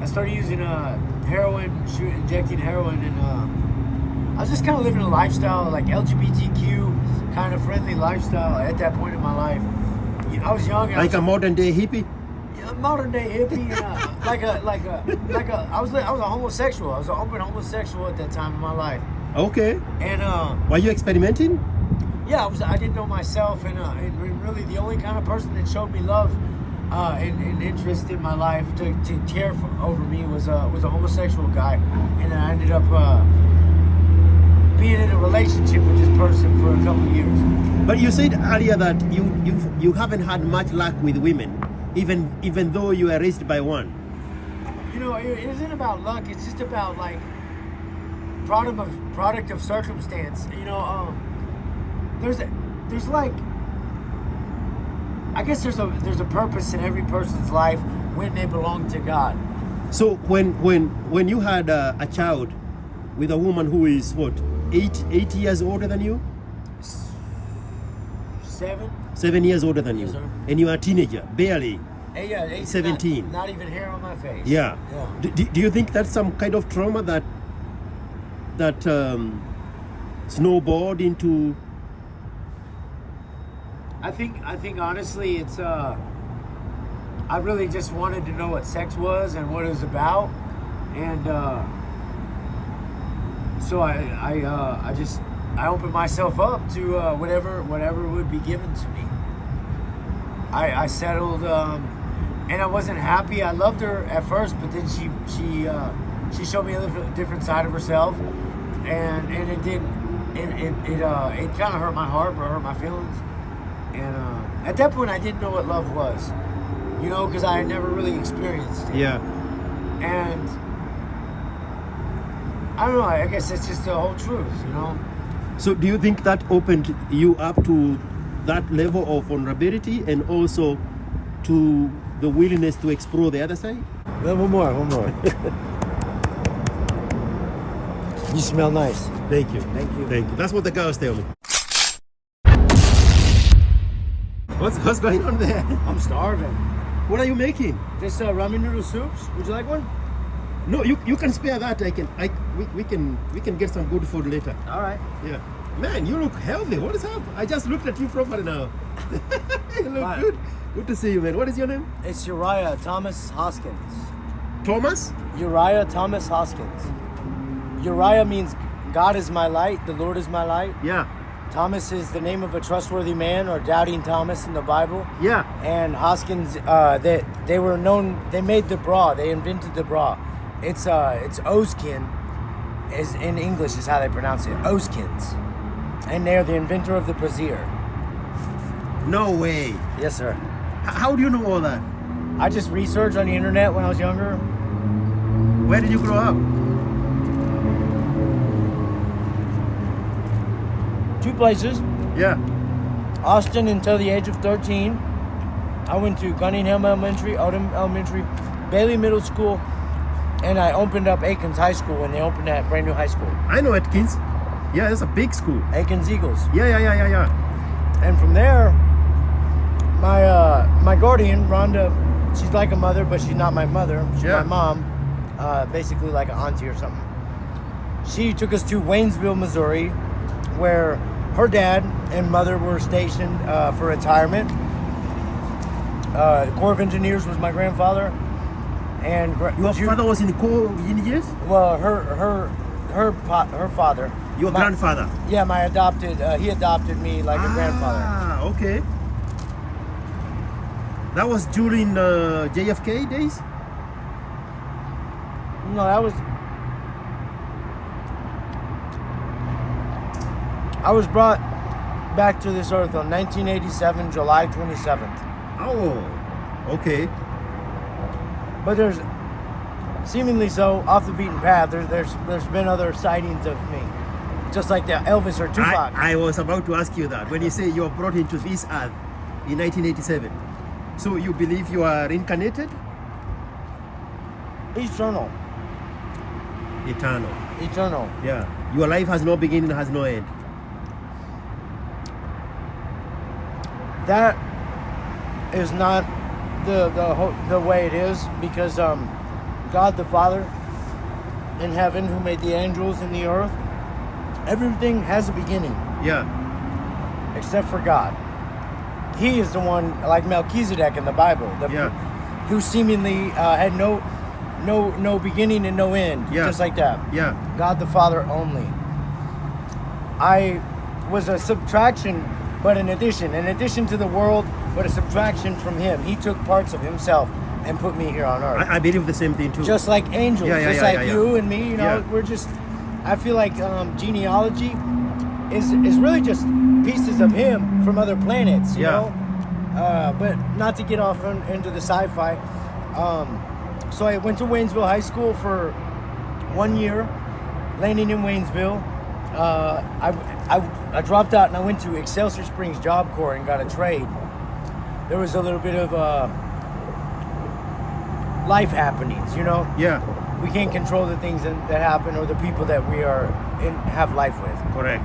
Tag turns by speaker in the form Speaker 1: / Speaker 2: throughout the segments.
Speaker 1: started using heroin, injecting heroin, and I was just kind of living a lifestyle, like LGBTQ kind of friendly lifestyle at that point in my life. I was young.
Speaker 2: Like a modern day hippie?
Speaker 1: Yeah, modern day hippie. I was a homosexual. I was an open homosexual at that time in my life.
Speaker 2: Okay.
Speaker 1: And
Speaker 2: were you experimenting?
Speaker 1: yeah, I didn't know myself, and really the only kind of person that showed me love and interest in my life to care over me was a homosexual guy, and I ended up being in a relationship with this person for a couple of years.
Speaker 2: But you said earlier that you haven't had much luck with women, even though you were raised by one.
Speaker 1: You know, it isn't about luck. It's just about like product of circumstance. You know, there's like, I guess there's a purpose in every person's life when they belong to God.
Speaker 2: So when you had a child with a woman who is what, 8 years older than you? 7 years older than you.
Speaker 1: Yes, sir.
Speaker 2: And you are a teenager, barely.
Speaker 1: Yeah,
Speaker 2: 17.
Speaker 1: Not even hair on my face.
Speaker 2: Yeah.
Speaker 1: Yeah.
Speaker 2: Do you think that's some kind of trauma that snowballed into?
Speaker 1: I think honestly, it's I really just wanted to know what sex was and what it was about, and so I opened myself up to whatever would be given to me. I settled, and I wasn't happy. I loved her at first, but then she showed me a different side of herself, and it kind of hurt my heart, but hurt my feelings. And at that point, I didn't know what love was, you know, because I had never really experienced it.
Speaker 2: Yeah.
Speaker 1: And I don't know. I guess it's just the whole truth, you know.
Speaker 2: So do you think that opened you up to that level of vulnerability and also to the willingness to explore the other side?
Speaker 1: Well, one more. You smell nice.
Speaker 2: Thank you.
Speaker 1: Thank you.
Speaker 2: Thank you. That's what the girls tell me. What's going on there?
Speaker 1: I'm starving.
Speaker 2: What are you making?
Speaker 1: This ramen noodle soups. Would you like one?
Speaker 2: No, you can spare that. We can get some good food later.
Speaker 1: All right.
Speaker 2: Yeah. Man, you look healthy. What is up? I just looked at you properly now. You look
Speaker 1: Hi.
Speaker 2: good. Good to see you, man. What is your name?
Speaker 1: It's Uriah Thomas Hoskins.
Speaker 2: Thomas?
Speaker 1: Uriah Thomas Hoskins. Uriah means God is my light, the Lord is my light.
Speaker 2: Yeah.
Speaker 1: Thomas is the name of a trustworthy man, or doubting Thomas in the Bible.
Speaker 2: Yeah.
Speaker 1: And Hoskins, they were known. They made the bra. They invented the bra. It's Oskin, is in English is how they pronounce it. Oskins, and they're the inventor of the brassiere.
Speaker 2: No way.
Speaker 1: Yes, sir.
Speaker 2: How do you know all that?
Speaker 1: I just researched on the internet when I was younger.
Speaker 2: Where did you grow up?
Speaker 1: 2 places.
Speaker 2: Yeah.
Speaker 1: Austin until the age of 13. I went to Cunningham Elementary, Odom Elementary, Bailey Middle School, and I opened up Aikens High School when they opened that brand new high school.
Speaker 2: I know Atkins. Yeah, that's a big school.
Speaker 1: Aikens Eagles.
Speaker 2: Yeah.
Speaker 1: And from there, my guardian, Rhonda, she's like a mother, but she's not my mother. She's
Speaker 2: Yeah.
Speaker 1: my mom, basically like an auntie or something. She took us to Waynesville, Missouri, where her dad and mother were stationed for retirement. The Corps of Engineers was my grandfather, and
Speaker 2: Your father was in the Corps of Engineers?
Speaker 1: well, her father.
Speaker 2: Your grandfather?
Speaker 1: Yeah, he adopted me like a grandfather.
Speaker 2: Ah, okay. That was during JFK days?
Speaker 1: No, I was brought back to this earth on 1987, July 27th.
Speaker 2: Oh, okay.
Speaker 1: But there's seemingly so off the beaten path. There's been other sightings of me, just like the Elvis or Tupac.
Speaker 2: I was about to ask you that. When you say you were brought into this earth in 1987, so you believe you are reincarnated?
Speaker 1: Eternal.
Speaker 2: Eternal. Yeah. Your life has no beginning, has no end.
Speaker 1: That is not the way it is, because
Speaker 3: God the Father in heaven, who made the angels and the earth, everything has a beginning,
Speaker 2: Yeah.
Speaker 3: except for God. He is the one, like Melchizedek in the Bible, who seemingly had no beginning and no end, just like that.
Speaker 2: Yeah.
Speaker 3: God the Father only. I was a subtraction, but an addition to the world, but a subtraction from Him. He took parts of Himself and put me here on earth.
Speaker 2: I believe the same thing too.
Speaker 3: Just like angels, you and me, we're just, I feel like genealogy is really just pieces of Him from other planets, you know? But not to get off into the sci-fi. So I went to Waynesville High School for 1 year, landing in Waynesville. I dropped out and I went to Excelsior Springs Job Corps and got a trade. There was a little bit of life happenings, you know?
Speaker 2: Yeah.
Speaker 3: We can't control the things that happen or the people that we have life with.
Speaker 2: Correct.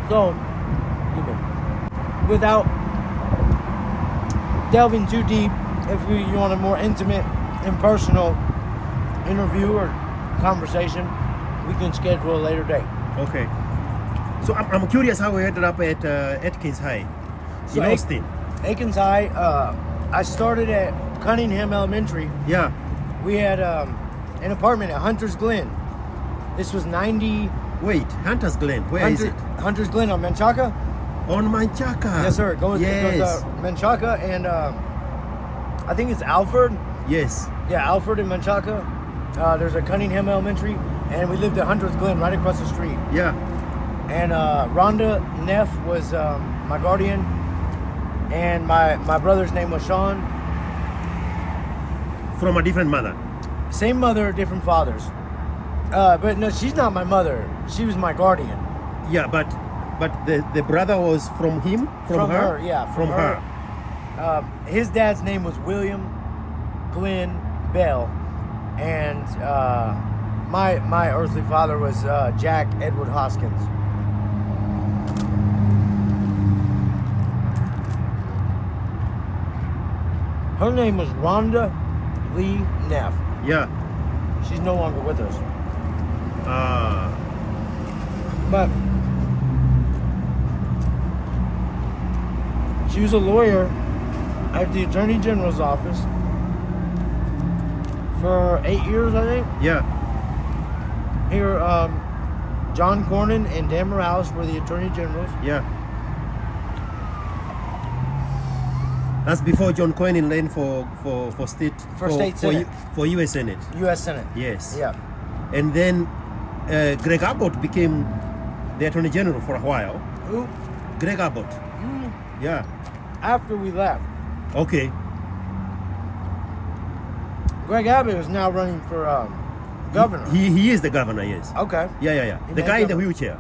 Speaker 3: So, without delving too deep, if you want a more intimate and personal interview or conversation, we can schedule a later date.
Speaker 2: Okay. So I'm curious how we ended up at Atkins High in Austin.
Speaker 3: Atkins High, I started at Cunningham Elementary.
Speaker 2: Yeah.
Speaker 3: We had an apartment at Hunter's Glen. This was 90...
Speaker 2: Wait, Hunter's Glen, where is it?
Speaker 3: Hunter's Glen on Menchaca.
Speaker 2: On Menchaca.
Speaker 3: Yes, sir. It goes Menchaca and I think it's Alfred.
Speaker 2: Yes.
Speaker 3: Yeah, Alfred and Menchaca. There's a Cunningham Elementary, and we lived at Hunter's Glen right across the street.
Speaker 2: Yeah.
Speaker 3: And Rhonda Neff was my guardian, and my brother's name was Sean.
Speaker 2: From a different mother.
Speaker 3: Same mother, different fathers. But no, she's not my mother. She was my guardian.
Speaker 2: Yeah, but the brother was from him? From her?
Speaker 3: Yeah,
Speaker 2: from her.
Speaker 3: His dad's name was William Glenn Bell, and my earthly father was Jack Edward Hoskins. Her name was Rhonda Lee Neff.
Speaker 2: Yeah.
Speaker 3: She's no longer with us. But she was a lawyer at the Attorney General's office for 8 years, I think.
Speaker 2: Yeah.
Speaker 3: Here, John Cornyn and Dan Morales were the Attorney Generals.
Speaker 2: Yeah. That's before John Cornyn ran for state
Speaker 3: Senate.
Speaker 2: For U.S. Senate.
Speaker 3: U.S. Senate.
Speaker 2: Yes.
Speaker 3: Yeah.
Speaker 2: And then Greg Abbott became the Attorney General for a while.
Speaker 3: Who?
Speaker 2: Greg Abbott. Yeah.
Speaker 3: After we left.
Speaker 2: Okay.
Speaker 3: Greg Abbott is now running for governor.
Speaker 2: He is the governor, yes.
Speaker 3: Okay.
Speaker 2: Yeah. The guy in the wheelchair.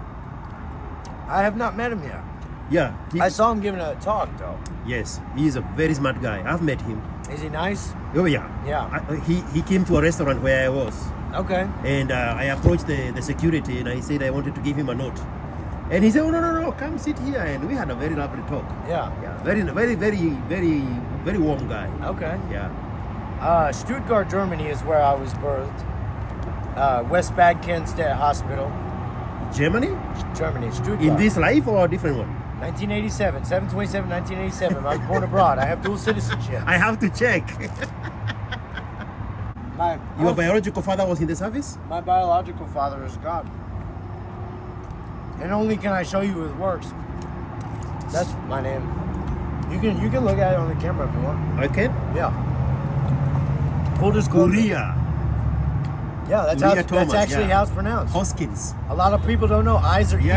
Speaker 3: I have not met him yet.
Speaker 2: Yeah.
Speaker 3: I saw him giving a talk, though.
Speaker 2: Yes, he is a very smart guy. I've met him.
Speaker 3: Is he nice?
Speaker 2: Oh yeah.
Speaker 3: Yeah.
Speaker 2: He came to a restaurant where I was.
Speaker 3: Okay.
Speaker 2: And I approached the security and I said I wanted to give him a note. And he said, oh, no, come sit here. And we had a very lovely talk.
Speaker 3: Yeah.
Speaker 2: Very warm guy.
Speaker 3: Okay.
Speaker 2: Yeah.
Speaker 3: Stuttgart, Germany is where I was birthed. West Bad-Kenstedt Hospital.
Speaker 2: Germany,
Speaker 3: Stuttgart.
Speaker 2: In this life or a different one?
Speaker 3: 1987, 7/27, 1987. I was born abroad. I have dual citizenship.
Speaker 2: I have to check. Your biological father was in the service?
Speaker 3: My biological father is God. And only can I show you his works. That's my name. You can look at it on the camera if you want.
Speaker 2: I can?
Speaker 3: Yeah. Full disclosure.
Speaker 2: Korea.
Speaker 3: Yeah, that's actually how it's pronounced.
Speaker 2: Hoskins.
Speaker 3: A lot of people don't know. I's are E.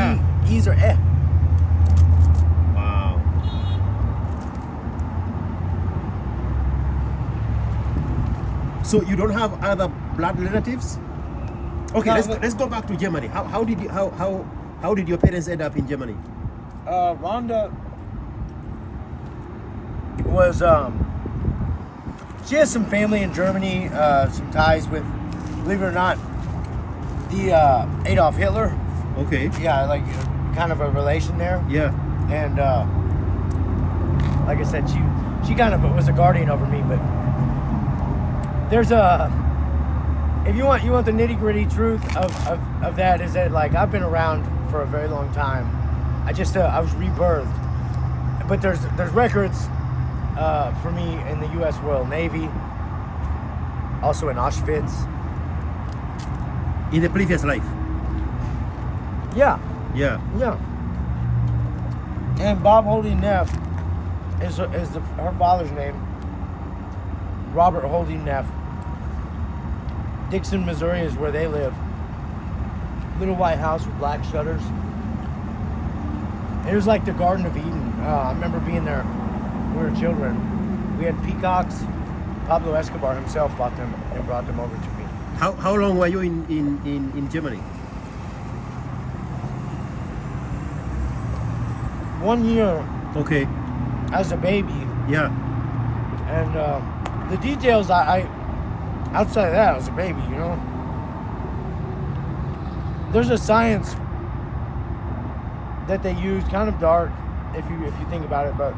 Speaker 3: E's are eh.
Speaker 2: Wow. So you don't have other blood relatives? Okay,
Speaker 3: No,
Speaker 2: let's go back to Germany. How did your parents end up in Germany?
Speaker 3: Rhonda was she has some family in Germany, some ties with, believe it or not, the Adolf Hitler.
Speaker 2: Okay.
Speaker 3: Yeah, like kind of a relation there.
Speaker 2: Yeah.
Speaker 3: And like I said, she kind of was a guardian over me. But there's if you want the nitty gritty truth of that, is that like I've been around for a very long time. I was rebirthed, but there's records for me in the U.S. Royal Navy, also in Auschwitz.
Speaker 2: In the previous life.
Speaker 3: Yeah.
Speaker 2: Yeah.
Speaker 3: Yeah. And Bob Holding Neff is her father's name. Robert Holding Neff. Dixon, Missouri is where they live. Little white house with black shutters. It was like the Garden of Eden. I remember being there when we were children. We had peacocks. Pablo Escobar himself bought them and brought them over to me.
Speaker 2: How long were you in Germany?
Speaker 3: 1 year.
Speaker 2: Okay.
Speaker 3: As a baby.
Speaker 2: Yeah.
Speaker 3: And the details, I outside of that, I was a baby, you know. There's a science that they use, kind of dark, if you think about it, but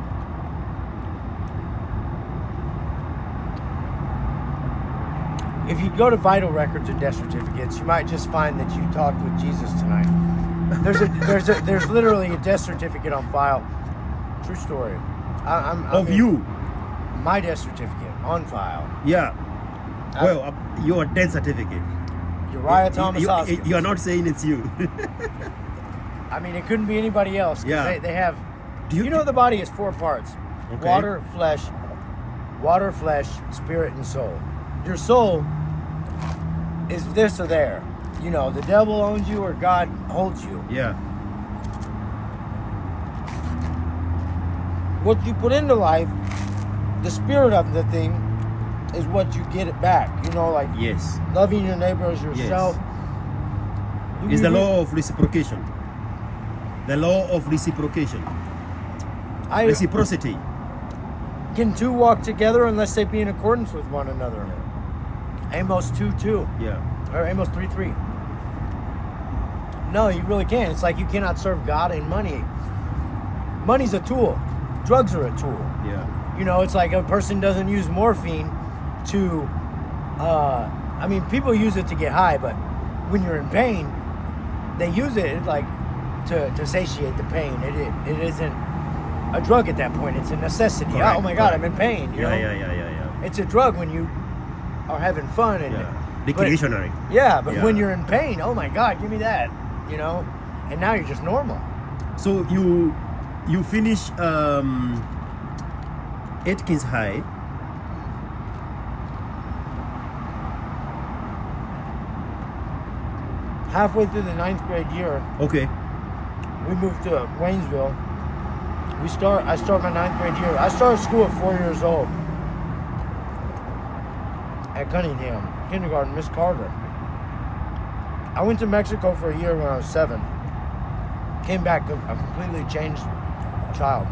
Speaker 3: if you go to vital records and death certificates, you might just find that you talked with Jesus tonight. There's literally a death certificate on file. True story.
Speaker 2: You?
Speaker 3: My death certificate on file.
Speaker 2: Yeah. Well, your death certificate.
Speaker 3: Uriah Thomas Hoskins.
Speaker 2: You are not saying it's you.
Speaker 3: I mean, it couldn't be anybody else.
Speaker 2: Yeah.
Speaker 3: They have. You know, the body is 4 parts:
Speaker 2: Okay.
Speaker 3: water, flesh, spirit, and soul. Your soul is this or there. You know, the devil owns you or God holds you.
Speaker 2: Yeah.
Speaker 3: What you put into life, the spirit of the thing, is what you get it back. You know, like
Speaker 2: Yes.
Speaker 3: loving your neighbor as yourself.
Speaker 2: It's the law of reciprocation. The law of reciprocation. Reciprocity.
Speaker 3: Can two walk together unless they be in accordance with one another? Amos 2:2.
Speaker 2: Yeah.
Speaker 3: Or Amos 3:3. No, you really can't. It's like you cannot serve God and money. Money's a tool. Drugs are a tool.
Speaker 2: Yeah.
Speaker 3: You know, it's like a person doesn't use morphine to, I mean, people use it to get high, but when you're in pain, they use it like to satiate the pain. It isn't a drug at that point. It's a necessity.
Speaker 2: Correct,
Speaker 3: Oh my God,
Speaker 2: correct.
Speaker 3: I'm in pain. You know?
Speaker 2: Yeah.
Speaker 3: It's a drug when you are having fun and
Speaker 2: Recreationary.
Speaker 3: but
Speaker 2: Yeah.
Speaker 3: when you're in pain, oh my God, give me that. You know, and now you're just normal.
Speaker 2: So you finish Atkins High.
Speaker 3: Halfway through the 9th grade year,
Speaker 2: Okay.
Speaker 3: we moved to Waynesville. I start my 9th grade year. I started school at 4 years old at Cunningham, kindergarten, Miss Carter. I went to Mexico for a year when I was 7. Came back a completely changed child.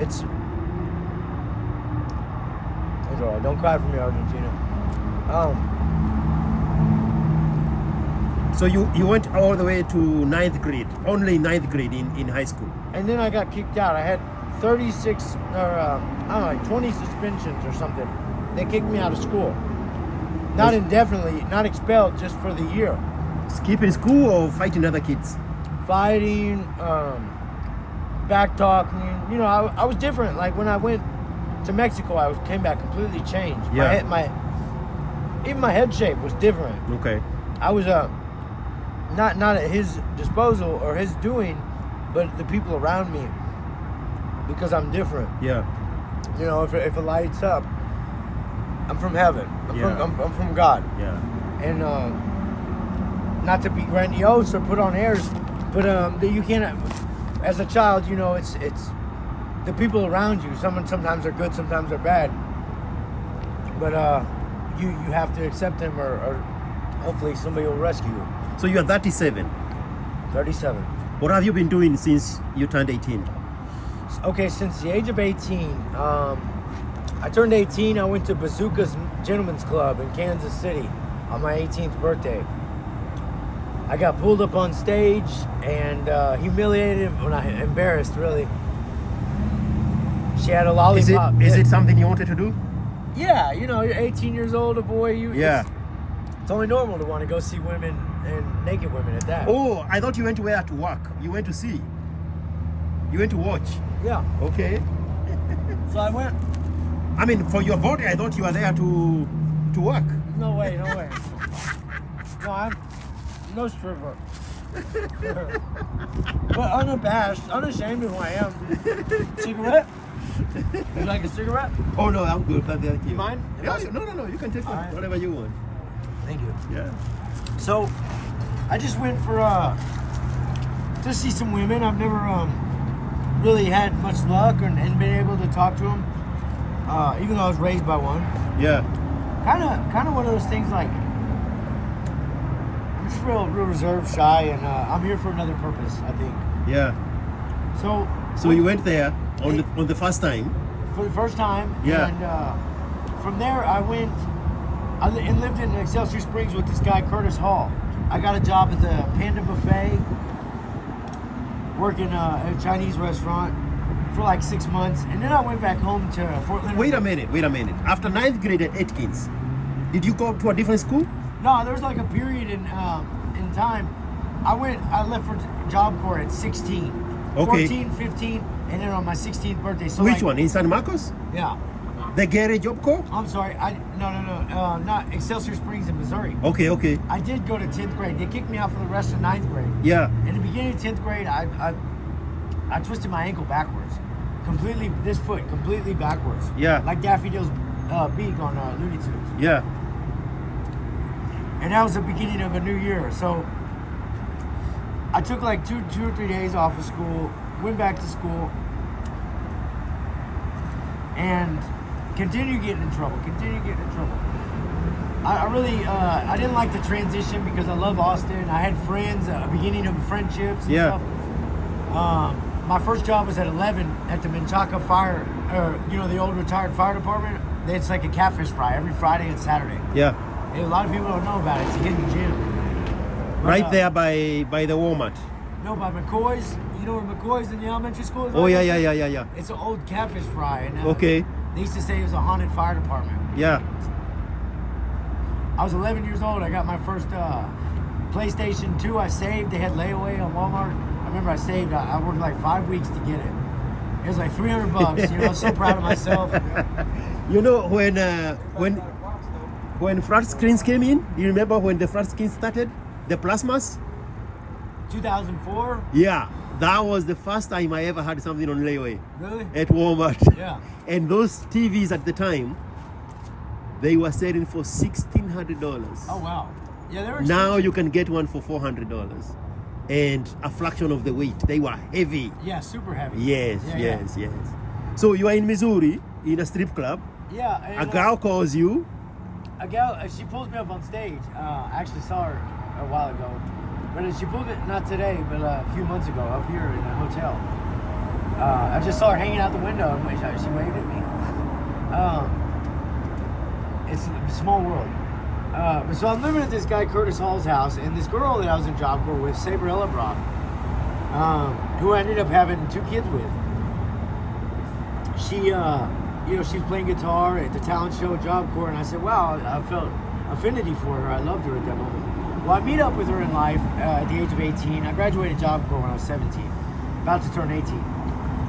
Speaker 3: It's all right. Don't cry for me, Argentina.
Speaker 2: So you went all the way to 9th grade, only 9th grade in high school.
Speaker 3: And then I got kicked out. I had 36 or 20 suspensions or something. They kicked me out of school. Not indefinitely, not expelled, just for the year.
Speaker 2: Skipping school or fighting other kids?
Speaker 3: Fighting, back talking. You know, I was different. Like when I went to Mexico, came back completely changed.
Speaker 2: Yeah.
Speaker 3: Even my head shape was different.
Speaker 2: Okay.
Speaker 3: I was not at his disposal or his doing, but the people around me, because I'm different.
Speaker 2: Yeah.
Speaker 3: You know, if it lights up, I'm from heaven. I'm from God.
Speaker 2: Yeah.
Speaker 3: And not to be grandiose or put on airs, but you can't. As a child, you know, it's the people around you. Sometimes they're good, sometimes they're bad. But you have to accept them, or hopefully somebody will rescue you.
Speaker 2: So you are 37.
Speaker 3: 37.
Speaker 2: What have you been doing since you turned 18?
Speaker 3: Okay, since the age of 18, I turned 18. I went to Bazooka's Gentlemen's Club in Kansas City on my 18th birthday. I got pulled up on stage and humiliated when embarrassed, really. She had a lollipop.
Speaker 2: Is it something you wanted to do?
Speaker 3: Yeah, you know, you're 18 years old, a boy. It's only normal to want to go see women and naked women at that.
Speaker 2: Oh, I thought you went where to work. You went to see. You went to watch.
Speaker 3: Yeah.
Speaker 2: Okay.
Speaker 3: So I went.
Speaker 2: I mean, for your body, I thought you were there to work.
Speaker 3: No way. No, I'm no stripper. But unabashed, unashamed of who I am. Cigarette? You like a cigarette?
Speaker 2: Oh no, I'm good. Thank you.
Speaker 3: You mind?
Speaker 2: Yeah, no. You can take one.
Speaker 3: Right.
Speaker 2: Whatever you want.
Speaker 3: Thank you.
Speaker 2: Yeah.
Speaker 3: So, I just went for to see some women. I've never really had much luck and been able to talk to them, even though I was raised by one.
Speaker 2: Yeah.
Speaker 3: Kind of one of those things like I'm just real reserved, shy, and I'm here for another purpose, I think.
Speaker 2: Yeah.
Speaker 3: So
Speaker 2: you went there on the first time.
Speaker 3: For the first time.
Speaker 2: Yeah.
Speaker 3: And from there, I went and lived in Excelsior Springs with this guy, Curtis Hall. I got a job at the Panda Buffet, working at a Chinese restaurant for like 6 months. And then I went back home to Fort Leonard.
Speaker 2: Wait a minute. After 9th grade at Atkins, did you go to a different school?
Speaker 3: No, there was like a period in time. I left for Job Corps at 16.
Speaker 2: Okay.
Speaker 3: 14, 15, and then on my 16th birthday. So
Speaker 2: Which one? In San Marcos?
Speaker 3: Yeah.
Speaker 2: The Gary Job Corps?
Speaker 3: I'm sorry. No, not Excelsior Springs in Missouri.
Speaker 2: Okay.
Speaker 3: I did go to 10th grade. They kicked me out for the rest of 9th grade.
Speaker 2: Yeah.
Speaker 3: In the beginning of 10th grade, I twisted my ankle backwards. This foot completely backwards.
Speaker 2: Yeah.
Speaker 3: Like Daffy Dill's beak on Looney Tunes.
Speaker 2: Yeah.
Speaker 3: And that was the beginning of a new year. So I took like two or 3 days off of school, went back to school, and continued getting in trouble. I really, I didn't like the transition because I love Austin. I had friends, a beginning of friendships and stuff. My first job was at 11 at the Menchaca Fire, the old retired fire department. It's like a catfish fry every Friday and Saturday.
Speaker 2: Yeah.
Speaker 3: And a lot of people don't know about it. It's a hidden gym. But,
Speaker 2: Right there by the Walmart.
Speaker 3: No, by McCoy's. You know where McCoy's in the elementary school is?
Speaker 2: Oh, yeah.
Speaker 3: It's an old catfish fry. And,
Speaker 2: Okay.
Speaker 3: They used to say it was a haunted fire department.
Speaker 2: Yeah.
Speaker 3: I was 11 years old. I got my first PlayStation 2. I saved. They had layaway on Walmart. I remember I saved. I worked like 5 weeks to get it. It was like $300. I was so proud of myself.
Speaker 2: You know, when flat screens came in, you remember when the flat screens started? The plasmas?
Speaker 3: 2004?
Speaker 2: Yeah. That was the first time I ever had something on layaway.
Speaker 3: Really?
Speaker 2: At Walmart.
Speaker 3: Yeah.
Speaker 2: And those TVs at the time, they were selling for $1,600.
Speaker 3: Oh, wow. Yeah, they were
Speaker 2: Now you can get one for $400. And a fraction of the weight. They were heavy.
Speaker 3: Yeah, super heavy.
Speaker 2: Yes.
Speaker 3: Yeah.
Speaker 2: So you are in Missouri, in a strip club.
Speaker 3: Yeah.
Speaker 2: A girl calls you.
Speaker 3: A gal, she pulls me up on stage. I actually saw her a while ago. But she pulled it, not today, but a few months ago, up here in a hotel. I just saw her hanging out the window, and she waved at me. It's a small world. So I'm living at this guy Curtis Hall's house, and this girl that I was in Job Corps with, Sabrella Brock, who I ended up having 2 kids with. She, she was playing guitar at the talent show at Job Corps, and I said, wow, I felt affinity for her. I loved her at that moment. Well, I meet up with her in life at the age of 18. I graduated Job Corps when I was 17, about to turn 18.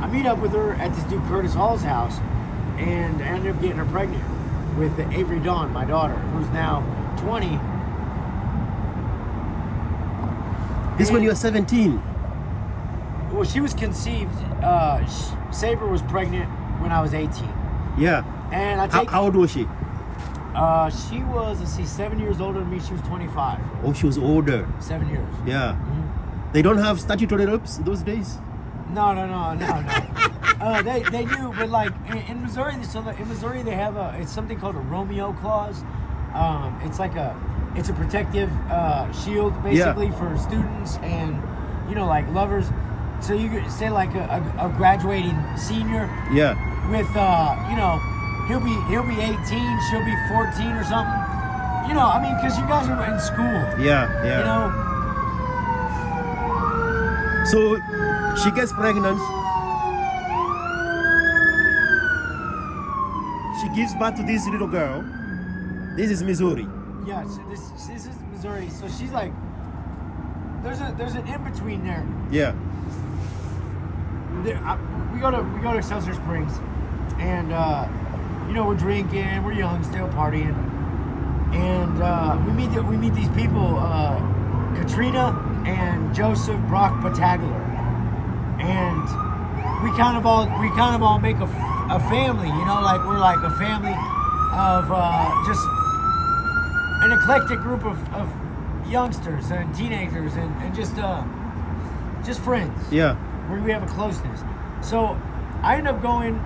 Speaker 3: I meet up with her at this dude Curtis Hall's house, and I ended up getting her pregnant with Avery Dawn, my daughter, who's now 20.
Speaker 2: This when you were 17.
Speaker 3: Well, she was conceived. Saber was pregnant when I was 18.
Speaker 2: Yeah.
Speaker 3: And
Speaker 2: How old was she?
Speaker 3: She was, 7 years older than me. She was 25.
Speaker 2: Oh, she was older.
Speaker 3: 7 years.
Speaker 2: Yeah.
Speaker 3: Mm-hmm.
Speaker 2: They don't have statutory rapes those days?
Speaker 3: No. They do, but like in Missouri, they have it's something called a Romeo clause. It's a protective shield basically for students and like lovers. So you could say like a graduating senior.
Speaker 2: Yeah.
Speaker 3: With he'll be 18, she'll be 14 or something. Because you guys are in school.
Speaker 2: Yeah. So she gets pregnant. She gives birth to this little girl. This is Missouri.
Speaker 1: Yeah, so this is Missouri. So she's like, there's an in between there.
Speaker 2: Yeah.
Speaker 1: We go to Excelsior Springs, and we're drinking, we're young, still partying, and we meet these people, Katrina and Joseph Brock Patagler, and we kind of all make a family, like we're like a family of just an eclectic group of youngsters and teenagers and just friends.
Speaker 2: Yeah.
Speaker 1: Where we have a closeness. So I end up going,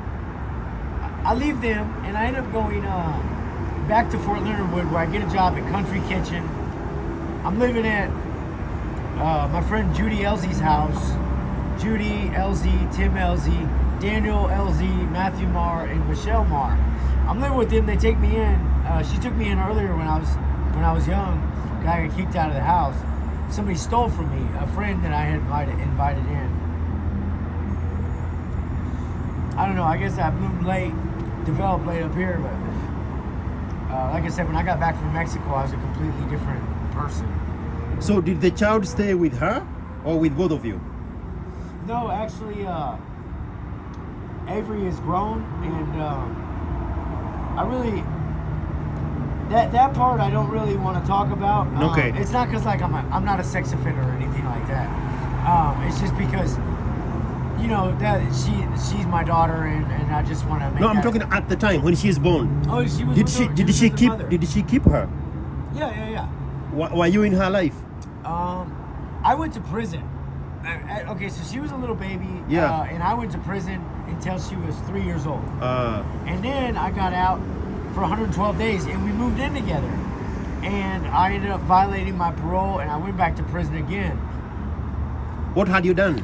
Speaker 1: I leave them and I end up going back to Fort Leonard Wood, where I get a job at Country Kitchen. I'm living at my friend Judy Elzey's house. Judy Elzey, Tim Elzey, Daniel Elzey, Matthew Marr, and Michelle Marr. I'm living with them. They take me in. She took me in earlier when I was young. Guy got kicked out of the house. Somebody stole from me, a friend that I had invited in. I don't know, I guess I moved late, developed late up here, but like I said, when I got back from Mexico, I was a completely different person.
Speaker 2: So did the child stay with her or with both of you?
Speaker 1: No, actually, Avery has grown, and I really, that part I don't really want to talk about.
Speaker 2: Okay.
Speaker 1: It's not because like I'm not a sex offender or anything like that. It's just because, that she's my daughter, and I just want to make.
Speaker 2: No, I'm talking at the time when she is born.
Speaker 1: Oh, she was.
Speaker 2: Did she keep her?
Speaker 1: Yeah.
Speaker 2: Were you in her life?
Speaker 1: I went to prison. Okay, so she was a little baby.
Speaker 2: Yeah.
Speaker 1: And I went to prison until she was 3 years old. And then I got out for 112 days, and we moved in together. And I ended up violating my parole, and I went back to prison again.
Speaker 2: What had you done?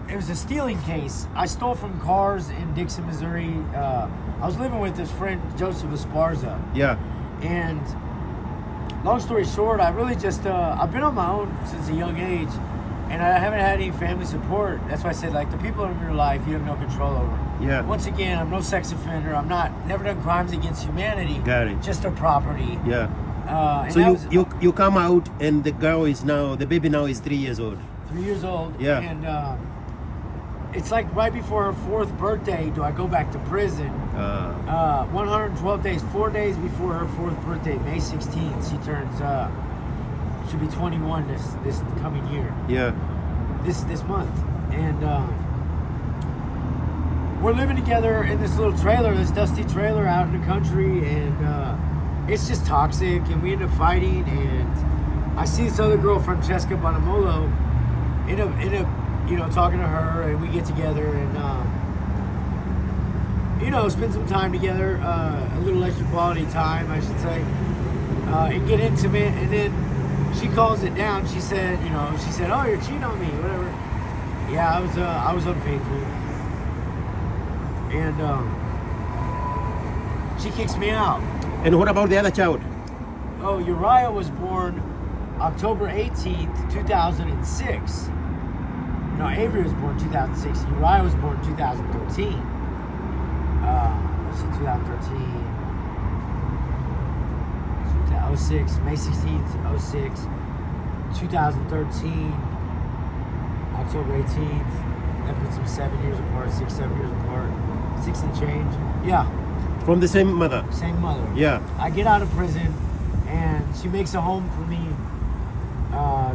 Speaker 1: It was a stealing case. I stole from cars in Dixon, Missouri. I was living with this friend, Joseph Esparza.
Speaker 2: Yeah.
Speaker 1: And long story short, I really just, I've been on my own since a young age, and I haven't had any family support. That's why I said, like, the people in your life, you have no control over.
Speaker 2: Yeah.
Speaker 1: Once again, I'm no sex offender. I'm never done crimes against humanity.
Speaker 2: Got it.
Speaker 1: Just a property.
Speaker 2: Yeah.
Speaker 1: So
Speaker 2: you come out, and the baby now is 3 years old.
Speaker 1: 3 years old.
Speaker 2: Yeah.
Speaker 1: And it's like right before her 4th birthday, do I go back to prison? 112 days, 4 days before her 4th birthday, May 16th, she turns, she'll be 21 this coming year.
Speaker 2: Yeah.
Speaker 1: This month. And we're living together in this little trailer, this dusty trailer out in the country, and it's just toxic, and we end up fighting, and I see this other girl, Francesca Bonamolo, end up talking to her, and we get together and spend some time together, a little extra quality time, I should say, and get intimate. And then she calls it down. She said, oh, you're cheating on me, whatever. Yeah, I was unfaithful, and she kicks me out.
Speaker 2: And what about the other child?
Speaker 1: Oh, Uriah was born October 18th, 2006. No, Avery was born 2006. Uriah was born 2013. Let's see, 2013. 06, May 16th, 06. 2013, October 18th. That puts them 7 years apart, 7 years apart. 6 and change. Yeah.
Speaker 2: From the same mother?
Speaker 1: Same mother.
Speaker 2: Yeah.
Speaker 1: I get out of prison, and she makes a home for me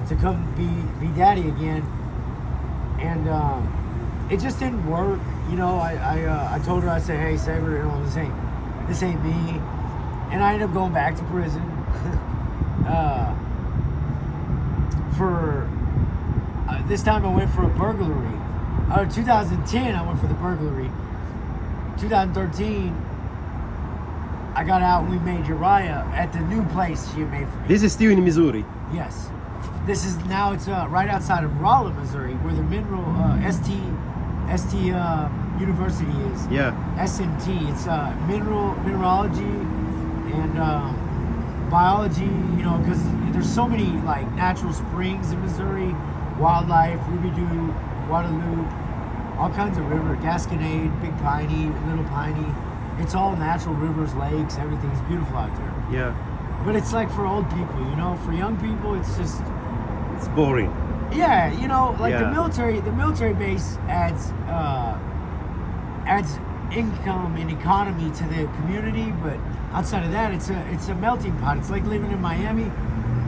Speaker 1: to come be daddy again. And it just didn't work. I told her, I said, hey, Saber, this ain't me. And I ended up going back to prison. For this time I went for a burglary. 2010 I went for the burglary. 2013 I got out and we made Uriah at the new place she had made for me.
Speaker 2: This is still in Missouri?
Speaker 1: Yes. This is now, it's right outside of Rolla, Missouri, where the ST University is.
Speaker 2: Yeah.
Speaker 1: SMT. It's mineralogy and biology, because there's so many like natural springs in Missouri. wildlife. We do Guadalupe, all kinds of river, Gasconade, Big Piney, Little Piney. It's all natural rivers, lakes, everything's beautiful out there.
Speaker 2: Yeah.
Speaker 1: But it's like for old people, you know. For young people, it's just
Speaker 2: It's boring.
Speaker 1: yeah, you know, like
Speaker 2: Yeah.
Speaker 1: the military base adds income and economy to the community, but outside of that, it's a melting pot. It's like living in Miami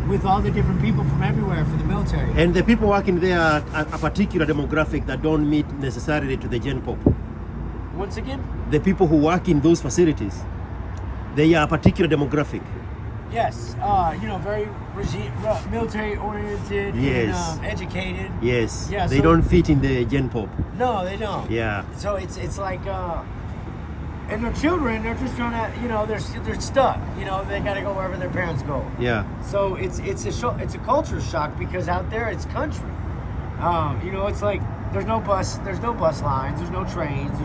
Speaker 1: with all the different people from everywhere for the military.
Speaker 2: And the people working there are a particular demographic that don't meet necessarily to the Gen Pop.
Speaker 1: Once again,
Speaker 2: The people who work in those facilities, they are a particular demographic.
Speaker 1: yes, you know, very military oriented,
Speaker 2: Yes.
Speaker 1: and educated.
Speaker 2: Yes.
Speaker 1: Yeah,
Speaker 2: They
Speaker 1: so-
Speaker 2: don't fit in the Gen Pop.
Speaker 1: No, they don't.
Speaker 2: Yeah.
Speaker 1: So it's like, and their children, they're just trying to, you know, they're stuck. You know, they got to go wherever their parents go.
Speaker 2: Yeah.
Speaker 1: So it's a culture shock because out there it's country. You know, it's like there's no bus lines, there's no trains,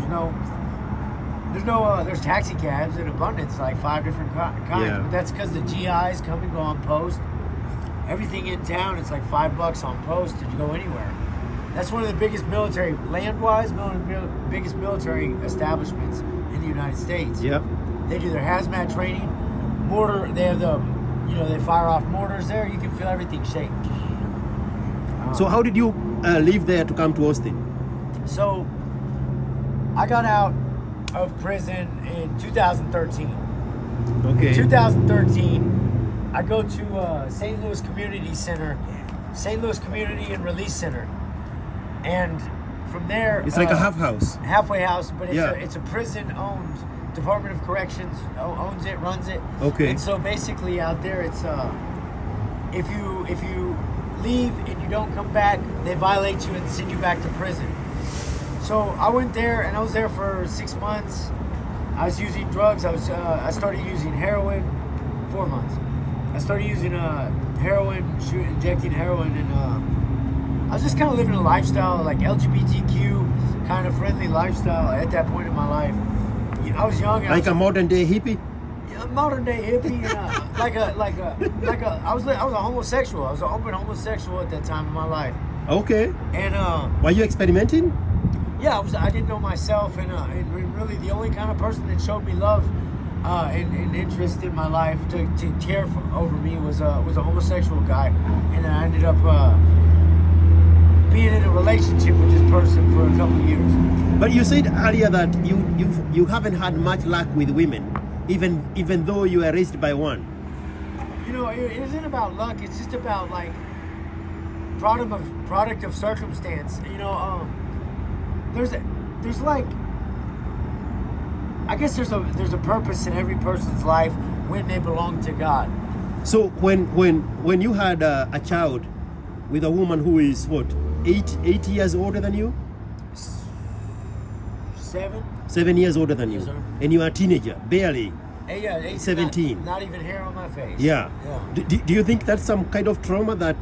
Speaker 1: there's taxi cabs in abundance, like 5 different kinds.
Speaker 2: Yeah.
Speaker 1: But that's because the GIs come and go on post. Everything in town, it's like $5 on post to go anywhere. That's one of the biggest military, land-wise, biggest military establishments in the United States.
Speaker 2: Yeah.
Speaker 1: They do their hazmat training, mortar. They have they fire off mortars there. You can feel everything shake.
Speaker 2: So how did you leave there to come to Austin?
Speaker 1: So I got out of prison in 2013.
Speaker 2: Okay.
Speaker 1: In 2013, I go to St. Louis Community Center, St. Louis Community and Release Center, and from there
Speaker 2: It's like a half house.
Speaker 1: halfway house, but
Speaker 2: Yeah.
Speaker 1: it's a prison-owned. Department of Corrections owns it, runs it.
Speaker 2: Okay.
Speaker 1: And so basically out there, it's if you leave and you don't come back, they violate you and send you back to prison. So I went there and I was there for 6 months. I was using drugs. I started using heroin 4 months. I started using heroin, injecting heroin, and I was just kind of living a lifestyle, like LGBTQ kind of friendly lifestyle at that point in my life. I was young.
Speaker 2: Like a modern day hippie?
Speaker 1: Modern day hippie, I was a homosexual. I was an open homosexual at that time in my life.
Speaker 2: Okay.
Speaker 1: And
Speaker 2: Were you experimenting?
Speaker 1: yeah, I didn't know myself, and really the only kind of person that showed me love and interest in my life to care over me was a homosexual guy, and I ended up being in a relationship with this person for a couple of years.
Speaker 2: But you said earlier that you haven't had much luck with women, even though you were raised by one.
Speaker 1: You know, it isn't about luck. It's just about like product of circumstance. You know, there's like, I guess there's a purpose in every person's life when they belong to God.
Speaker 2: So when you had a child with a woman who is what, 8 years older than you? 7 years older than you.
Speaker 1: Yes, sir.
Speaker 2: And you are a teenager, barely.
Speaker 1: Hey, yeah,
Speaker 2: 17.
Speaker 1: Not even hair on my face.
Speaker 2: Yeah.
Speaker 1: Yeah.
Speaker 2: Do you think that's some kind of trauma that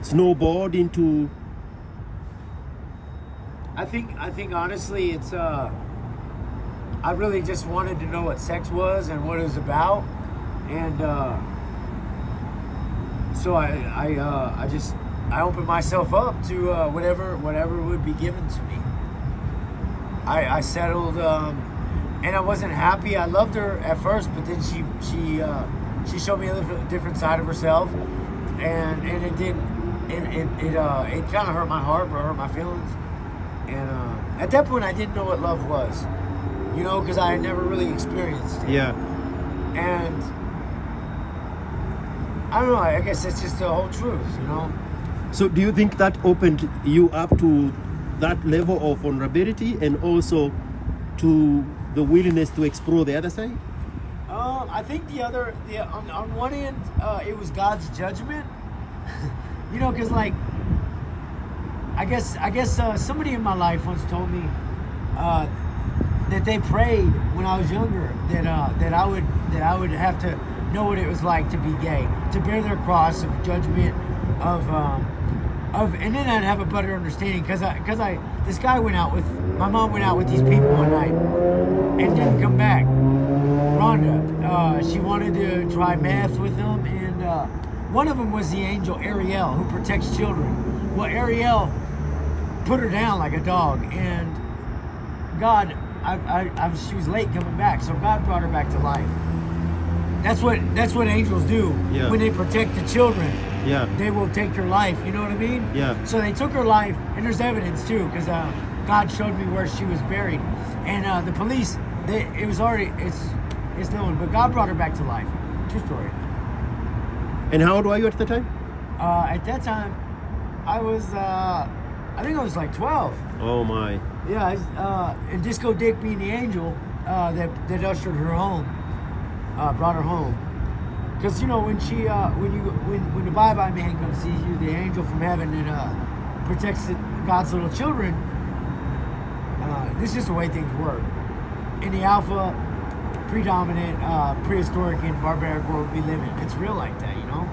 Speaker 2: snowballed into?
Speaker 1: I think honestly, it's I really just wanted to know what sex was and what it was about, and so I opened myself up to whatever would be given to me. I settled, and I wasn't happy. I loved her at first, but then she showed me a different side of herself, and it didn't. It kind of hurt my heart, or hurt my feelings. And at that point, I didn't know what love was, you know, because I had never really experienced it.
Speaker 2: Yeah.
Speaker 1: And I don't know. I guess it's just the whole truth, you know.
Speaker 2: So do you think that opened you up to that level of vulnerability and also to the willingness to explore the other side?
Speaker 1: I think on one end, it was God's judgment, you know, because like, I guess somebody in my life once told me that they prayed when I was younger that I would have to know what it was like to be gay, to bear their cross of judgment of and then I'd have a better understanding because this guy my mom went out with these people one night and didn't come back. Rhonda, she wanted to try math with them, and one of them was the angel Ariel, who protects children. Well, Ariel put her down like a dog, and God, she was late coming back, so God brought her back to life. That's what angels do.
Speaker 2: Yeah.
Speaker 1: When they protect the children.
Speaker 2: Yeah.
Speaker 1: They will take your life. You know what I mean?
Speaker 2: Yeah.
Speaker 1: So they took her life, and there's evidence too, because God showed me where she was buried, and the police, it's known, but God brought her back to life. True story.
Speaker 2: And how old were you at the time?
Speaker 1: At that time, I was, I think I was like 12.
Speaker 2: Oh my.
Speaker 1: Yeah, and Disco Dick being the angel that ushered her home, brought her home. Because you know when the bye-bye man comes sees you, the angel from heaven that protects God's little children. This is just the way things work. In the alpha, predominant, prehistoric and barbaric world we live in, it's real like that, you know.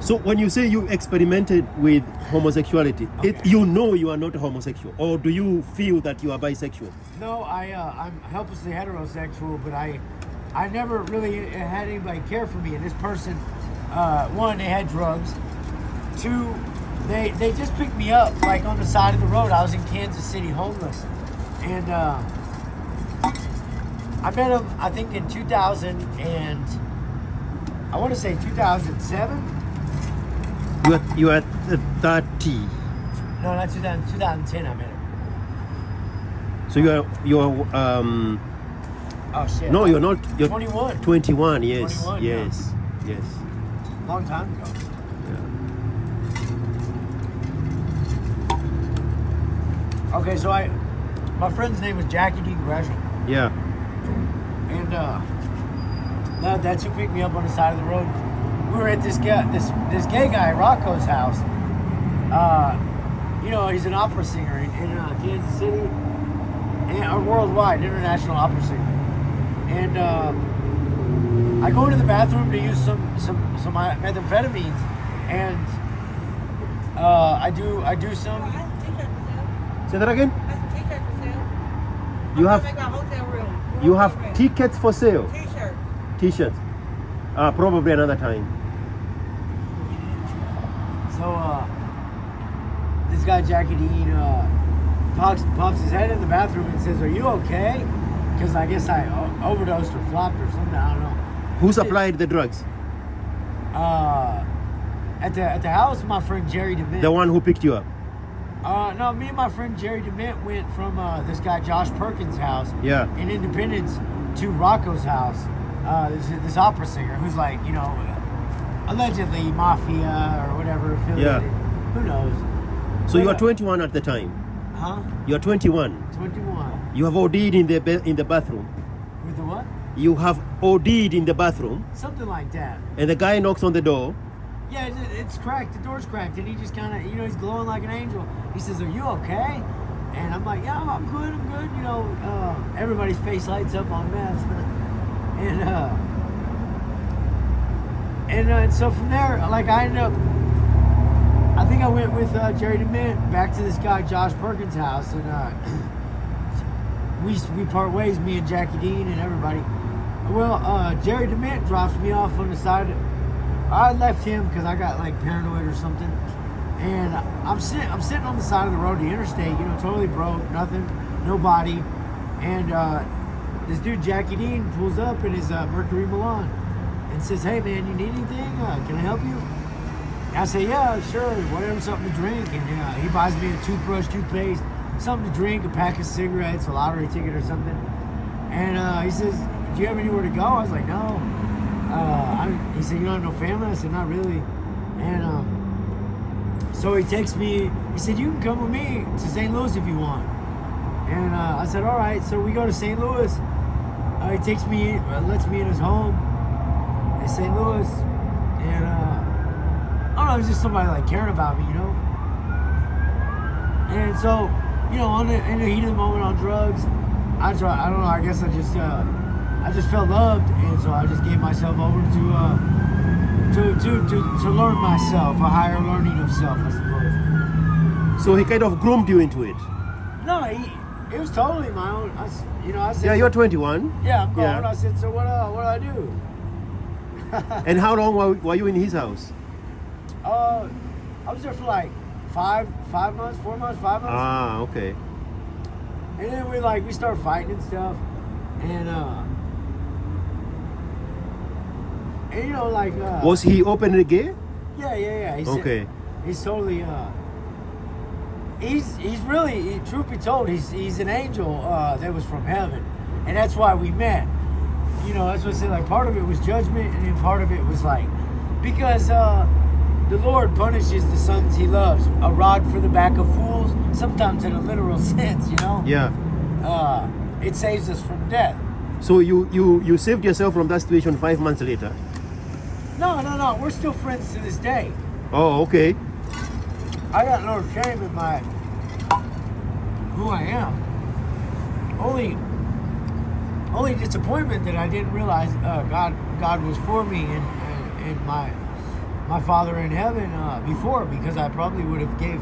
Speaker 2: So when you say you experimented with homosexuality,
Speaker 1: Okay.
Speaker 2: you know you are not homosexual, or do you feel that you are bisexual?
Speaker 1: No, I'm helplessly heterosexual, but I never really had anybody care for me. And this person, one, they had drugs. Two, they just picked me up like on the side of the road. I was in Kansas City homeless, and I met him I think in 2000 and I want to say 2007.
Speaker 2: You are 30.
Speaker 1: No, not 2010 I met him.
Speaker 2: So you are
Speaker 1: Oh shit.
Speaker 2: no, you're not. You're
Speaker 1: 21.
Speaker 2: 21. Yes.
Speaker 1: 21,
Speaker 2: yes. Yes.
Speaker 1: Long time ago. Okay, so my friend's name was Jackie D. Gresham.
Speaker 2: Yeah.
Speaker 1: And that's who picked me up on the side of the road. We were at this gay guy, Rocco's house. You know, he's an opera singer in Kansas City, and worldwide, international opera singer. And I go into the bathroom to use some methamphetamines, and I do some.
Speaker 2: Say that again. You have tickets for sale. T-shirts. Probably another time.
Speaker 1: So this guy Jackie Dean pops his head in the bathroom and says, "Are you okay?" Because I guess I overdosed or flopped or something. I don't know.
Speaker 2: Who supplied the drugs?
Speaker 1: At the house, my friend Jerry DeMint.
Speaker 2: The one who picked you up.
Speaker 1: No, me and my friend Jerry DeMint went from this guy Josh Perkins' house in Independence to Rocco's house. This opera singer who's like, you know, allegedly mafia or whatever affiliated. Who knows?
Speaker 2: So you are 21 at the time.
Speaker 1: Huh?
Speaker 2: You are 21.
Speaker 1: 21.
Speaker 2: You have OD'd in the bathroom.
Speaker 1: With the what?
Speaker 2: You have OD'd in the bathroom,
Speaker 1: Something like that.
Speaker 2: and the guy knocks on the door.
Speaker 1: Yeah, it's cracked. The door's cracked, and he just kind of, you know, he's glowing like an angel. He says, "Are you okay?" And I'm like, "Yeah, I'm good. I'm good." You know, everybody's face lights up on meth, and so from there, like I ended up. I think I went with Jerry DeMint back to this guy Josh Perkins' house, and we part ways, me and Jackie Dean and everybody. Well, Jerry DeMint drops me off on the side. I left him because I got like paranoid or something, and I'm sitting on the side of the road, the interstate, you know, totally broke, nothing, no body, and this dude Jackie Dean pulls up in his Mercury Milan and says, "Hey man, you need anything? Can I help you?" I say, "Yeah, sure, whatever, something to drink." And he buys me a toothbrush, toothpaste, something to drink, a pack of cigarettes, a lottery ticket or something. And he says, "Do you have anywhere to go?" I was like, "No." He said, "You don't have no family?" I said, "Not really." And so he takes me, he said, "You can come with me to St. Louis if you want." And I said, "All right." So we go to St. Louis. He takes me, lets me in his home in St. Louis. And I don't know, it's just somebody like caring about me, you know? And so, you know, in the heat of the moment on drugs, I don't know, I guess I just felt loved, and so I just gave myself over to learn myself, a higher learning of self, I suppose.
Speaker 2: So he kind of groomed you into it.
Speaker 1: No, it was totally my own. I said,
Speaker 2: Yeah, you're 21.
Speaker 1: Yeah, I'm grown.
Speaker 2: Yeah.
Speaker 1: I said, "So what do I do?"
Speaker 2: And how long were you in his house?
Speaker 1: I was there for like 5 months, 4 months, 5 months.
Speaker 2: Ah, okay.
Speaker 1: And then we started fighting and stuff. And you know, like
Speaker 2: Was he openly gay?
Speaker 1: Yeah.
Speaker 2: Okay.
Speaker 1: He's totally he's really, truth be told, he's an angel that was from heaven, and that's why we met. You know, that's what I said. Like, part of it was judgment, and then part of it was like, because the Lord punishes the sons He loves. A rod for the back of fools, sometimes in a literal sense. You know.
Speaker 2: Yeah.
Speaker 1: It saves us from death.
Speaker 2: So you saved yourself from that situation 5 months later?
Speaker 1: No. We're still friends to this day.
Speaker 2: Oh, okay.
Speaker 1: I got no shame in who I am. Only disappointment that I didn't realize God was for me and my Father in heaven before, because I probably would have gave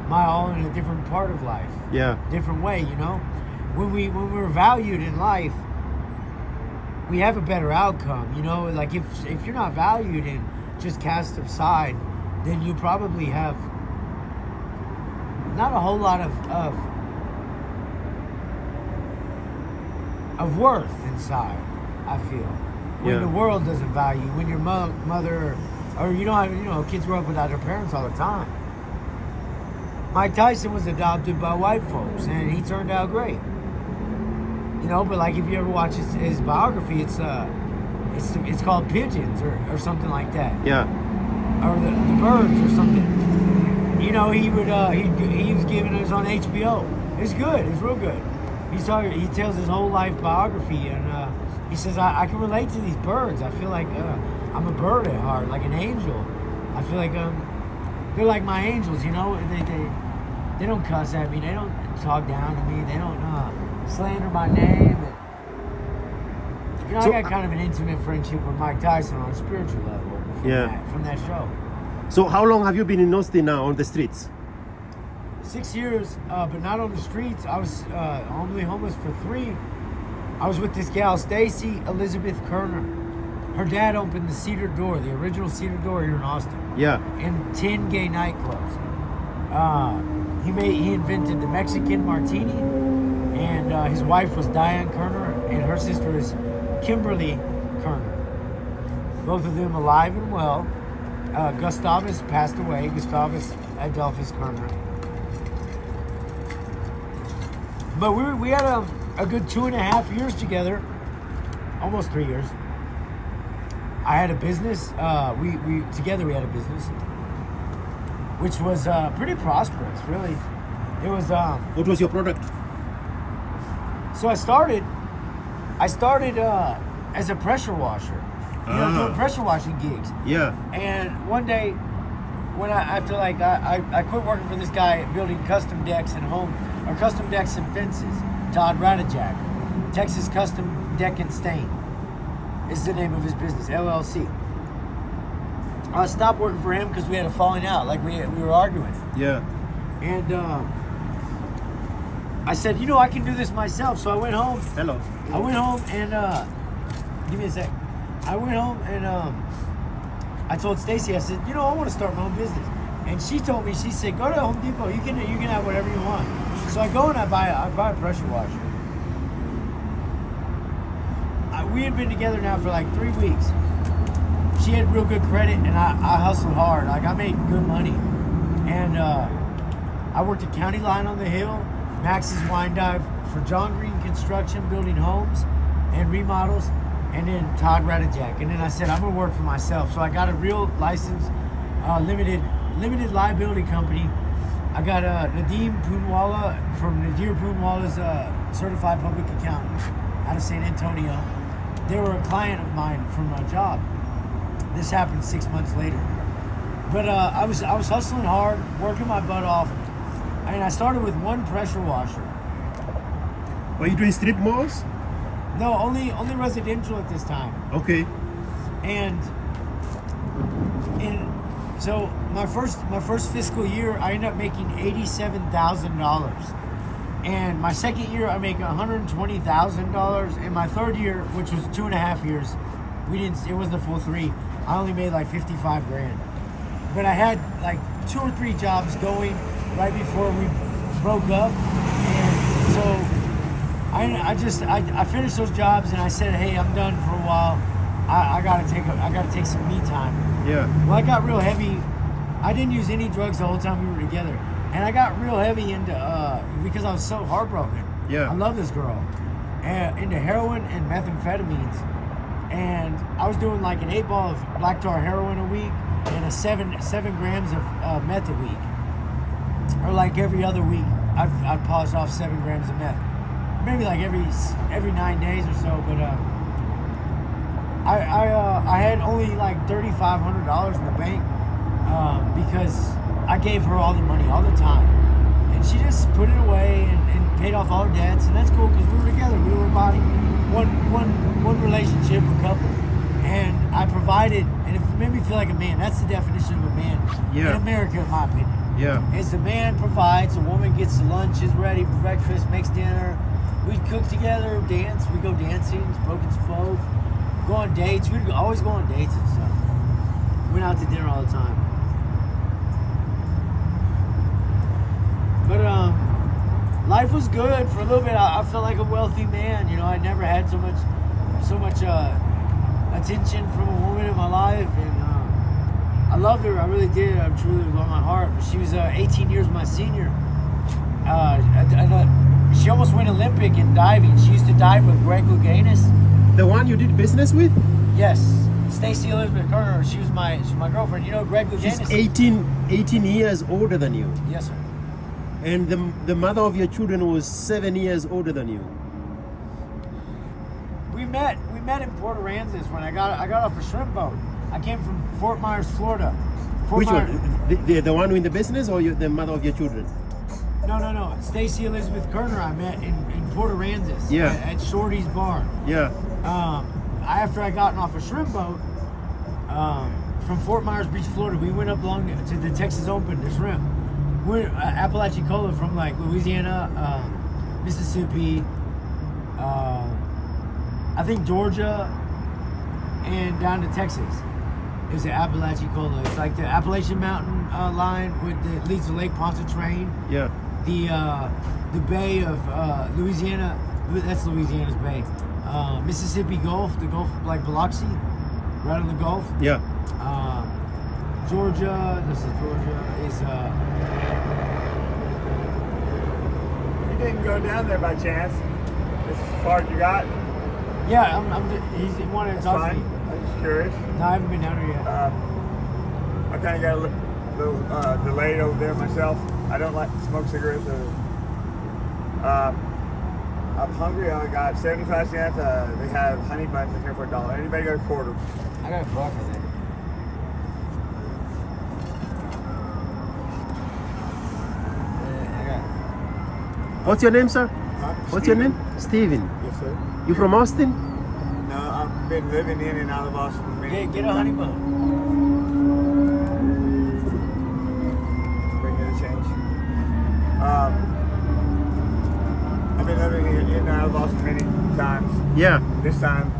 Speaker 1: my all in a different part of life.
Speaker 2: Yeah.
Speaker 1: Different way, you know. When we're valued in life, we have a better outcome, you know. Like, if you're not valued and just cast aside, then you probably have not a whole lot of worth inside, I feel. When the world doesn't value, when your mother, or you don't have, you know, kids grow up without their parents all the time. Mike Tyson was adopted by white folks, and he turned out great. You know, but like, if you ever watch his biography, it's called Pigeons or something like that.
Speaker 2: Yeah.
Speaker 1: Or the Birds or something. You know, he was giving us on HBO. It's good. It's real good. He tells his whole life biography, and he says, I can relate to these birds. I feel like I'm a bird at heart, like an angel. I feel like they're like my angels, you know. They don't cuss at me. They don't talk down to me. They don't slander my name. And, you know, so, I got kind of an intimate friendship with Mike Tyson on a spiritual level from that show.
Speaker 2: So how long have you been in Austin now, on the streets?
Speaker 1: 6 years, but not on the streets. I was only homeless for 3. I was with this gal, Stacy Elizabeth Kerner. Her dad opened the Cedar Door, the original Cedar Door here in Austin.
Speaker 2: Yeah.
Speaker 1: And 10 gay nightclubs. He invented the Mexican martini, and his wife was Diane Kerner, and her sister is Kimberly Kerner. Both of them alive and well. Gustavus passed away, Gustavus Adolphus Kerner. But we had a good 2.5 years together, almost 3 years. I had a business. We together we had a business, which was pretty prosperous, really. It was.
Speaker 2: What was your product?
Speaker 1: So I started as a pressure washer. You know, doing pressure washing gigs.
Speaker 2: Yeah.
Speaker 1: And one day, when I quit working for this guy building custom decks and fences, Todd Radijak, Texas Custom Deck and Stain is the name of his business, LLC. I stopped working for him because we had a falling out, like we were arguing.
Speaker 2: Yeah.
Speaker 1: And I said, you know, I can do this myself. So I went home.
Speaker 2: Hello.
Speaker 1: I went home and give me a sec. I went home and I told Stacy, I said, you know, I want to start my own business. And she told me, she said, go to Home Depot. You can have whatever you want. So I go and I buy a pressure washer. We had been together now for like 3 weeks. She had real good credit, and I hustled hard. Like, I made good money. And I worked at County Line on the Hill, Max's Wine Dive, for John Green Construction, building homes and remodels, and then Todd Radijak. And then I said, I'm going to work for myself. So I got a real license, limited liability company. I got Nadeem Poonwalla from Nadir Poonwalla's certified public accountant out of San Antonio. They were a client of mine from a job. This happened 6 months later. But I was hustling hard, working my butt off, and I started with one pressure washer.
Speaker 2: Were you doing strip malls?
Speaker 1: No, only residential at this time.
Speaker 2: Okay.
Speaker 1: And so my first fiscal year, I ended up making $87,000. And my second year, I make $120,000. And my third year, which was 2.5 years, It wasn't a full 3. I only made like 55 grand. But I had like 2 or 3 jobs going right before we broke up. And so I finished those jobs and I said, hey, I'm done for a while. I gotta take some me time.
Speaker 2: Yeah.
Speaker 1: Well, I got real heavy. I didn't use any drugs the whole time we were together. And I got real heavy into, because I was so heartbroken.
Speaker 2: Yeah.
Speaker 1: I love this girl. Into heroin and methamphetamines. And I was doing like an 8 ball of black tar heroin a week and a 7 grams of meth a week. Or like every other week, I'd polish off 7 grams of meth. Maybe like every 9 days or so, but I had only like $3,500 in the bank because I gave her all the money all the time, and she just put it away and paid off all her debts, and that's cool because we were together. We were about one relationship, a couple, and I provided, and it made me feel like a man. That's the definition of a man in America, in my opinion.
Speaker 2: Yeah.
Speaker 1: It's the man provides, a woman gets the lunch, is ready for breakfast, makes dinner. We cook together, dance. We go dancing, broken stove, go on dates. We'd always go on dates and stuff. Went out to dinner all the time. But life was good for a little bit. I felt like a wealthy man. You know, I never had so much attention from a woman in my life, and I loved her. I really did. I truly with all my heart. But she was 18 years my senior. She almost went Olympic in diving. She used to dive with Greg Louganis.
Speaker 2: The one you did business with?
Speaker 1: Yes, Stacy Elizabeth Kerner. She's my girlfriend. You know Greg Louganis?
Speaker 2: She's 18 years older than you.
Speaker 1: Yes, sir.
Speaker 2: And the mother of your children was 7 years older than you.
Speaker 1: We met in Port Aransas when I got off a shrimp boat. I came from Fort Myers, Florida.
Speaker 2: Which one? The one in the business or the mother of your children?
Speaker 1: No. Stacy Elizabeth Kerner I met in Port Aransas at Shorty's Bar.
Speaker 2: Yeah.
Speaker 1: After I gotten off a shrimp boat from Fort Myers Beach, Florida, we went up along to the Texas Open to shrimp. We're Apalachicola from like Louisiana, Mississippi, I think Georgia, and down to Texas. It's the Apalachicola. It's like the Appalachian Mountain line that leads to Lake Pontchartrain.
Speaker 2: Yeah.
Speaker 1: The Bay of Louisiana. That's Louisiana's Bay. Mississippi Gulf, the Gulf like Biloxi, right on the Gulf.
Speaker 2: Yeah.
Speaker 1: Georgia. This is Georgia.
Speaker 4: You didn't go down there by chance. This is as far as you got.
Speaker 1: Yeah, he wanted to talk to me.
Speaker 4: I'm just curious.
Speaker 1: No, I haven't been down there yet.
Speaker 4: I kind of got a little delayed over there myself. I don't like to smoke cigarettes. I'm hungry. I got 75 cents. They have honey buns in here for $1. Anybody got a quarter?
Speaker 1: I got a buck, I think.
Speaker 2: What's your name, sir? What's your
Speaker 4: Steven.
Speaker 2: name? Steven.
Speaker 4: Yes, sir.
Speaker 2: You from Austin?
Speaker 4: No, I've been living in and out of Austin for many
Speaker 1: Get a honey bun.
Speaker 4: Bring in a change. I've been living in and out of Austin many times.
Speaker 2: Yeah.
Speaker 4: This time,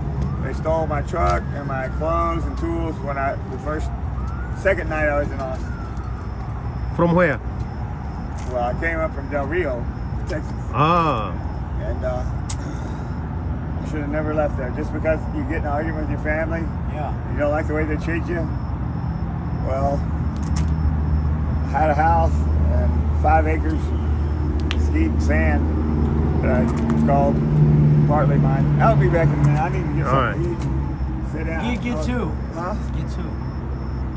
Speaker 4: they stole my truck and my clothes and tools when second night I was in Austin.
Speaker 2: From where?
Speaker 4: Well, I came up from Del Rio, Texas.
Speaker 2: Ah.
Speaker 4: And I should have never left there. Just because you get in an argument with your family, you don't like the way they treat you. Well, I had a house and 5 acres of mesquite sand that I called partly mine. I'll be back in a minute. I need to get something to eat. Sit down.
Speaker 1: Get 2.
Speaker 4: Huh?